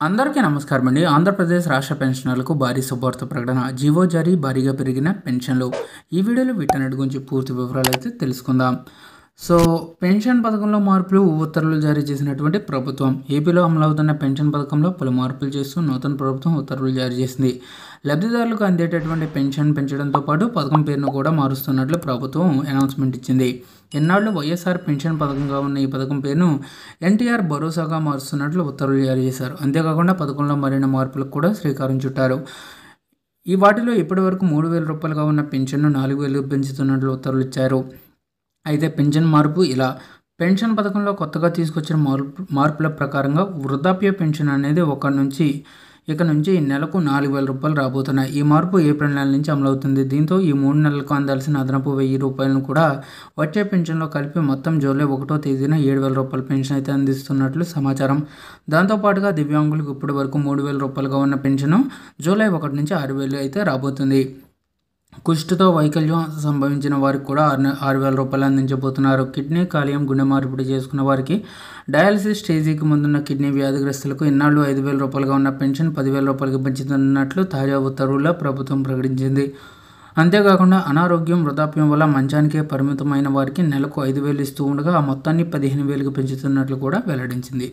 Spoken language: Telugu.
అందరికీ నమస్కారం అండి. ఆంధ్రప్రదేశ్ రాష్ట్ర పెన్షనర్లకు భారీ శుభవార్త ప్రకటన. జీవో జారీ, భారీగా పెరిగిన పెన్షన్లు. ఈ వీడియోలో వీటన్నిటి గురించి పూర్తి వివరాలు అయితే తెలుసుకుందాం. పెన్షన్ పథకంలో మార్పులు, ఉత్తర్వులు జారీ చేసినటువంటి ప్రభుత్వం. ఏపీలో అమలవుతున్న పెన్షన్ పథకంలో పలు మార్పులు చేస్తూ నూతన ప్రభుత్వం ఉత్తర్వులు జారీ చేసింది. లబ్ధిదారులకు అందేటటువంటి పెన్షన్ పెంచడంతో పాటు పథకం పేరును కూడా మారుస్తున్నట్లు ప్రభుత్వం అనౌన్స్మెంట్ ఇచ్చింది. ఎన్నాళ్ళు వైఎస్ఆర్ పెన్షన్ పథకంగా ఉన్న ఈ పథకం పేరును ఎన్టీఆర్ భరోసాగా మారుస్తున్నట్లు ఉత్తర్వులు జారీ చేశారు. అంతేకాకుండా పథకంలో మరిన్ని మార్పులకు కూడా శ్రీకారం చుట్టారు. ఈ వాటిలో ఇప్పటివరకు 3,000 రూపాయలుగా ఉన్న పెన్షన్ను 4,000 పెంచుతున్నట్లు ఉత్తర్వులు ఇచ్చారు. అయితే పెన్షన్ మార్పు ఇలా. పెన్షన్ పథకంలో కొత్తగా తీసుకొచ్చిన మార్పుల ప్రకారంగా వృద్ధాప్య పెన్షన్ అనేది ఇక నుంచి నెలకు 4,000 రూపాయలు రాబోతున్నాయి. ఈ మార్పు ఏప్రిల్ నెల నుంచి అమలవుతుంది. దీంతో ఈ 3 నెలలకు అందాల్సిన అదనపు 1,000 రూపాయలను కూడా వచ్చే పెన్షన్లో కలిపి మొత్తం జూలై 1వ తేదీన 7,000 రూపాయల పెన్షన్ అయితే అందిస్తున్నట్లు సమాచారం. దాంతోపాటుగా దివ్యాంగులకు ఇప్పటి వరకు 3,000 రూపాయలుగా ఉన్న పెన్షన్ జూలై 1 నుంచి 6,000 అయితే రాబోతుంది. కుష్టుతో వైకల్యం సంభవించిన వారికి కూడా 6,000 రూపాయలు అందించబోతున్నారు. కిడ్నీ, కాలేయం, గుండె మార్పిడి చేసుకున్న వారికి, డయాలసిస్ స్టేజీకి ముందున్న కిడ్నీ వ్యాధిగ్రస్తులకు ఇన్నాళ్ళు 5,000 రూపాయలుగా ఉన్న పెన్షన్ 10,000 రూపాయలకు పెంచుతున్నట్లు తాజా ఉత్తర్వుల్లో ప్రభుత్వం ప్రకటించింది. అంతేకాకుండా అనారోగ్యం, వృద్ధాప్యం వల్ల మంచానికే పరిమితమైన వారికి నెలకు 5,000 ఇస్తూ ఉండగా ఆ మొత్తాన్ని 15,000కు పెంచుతున్నట్లు కూడా వెల్లడించింది.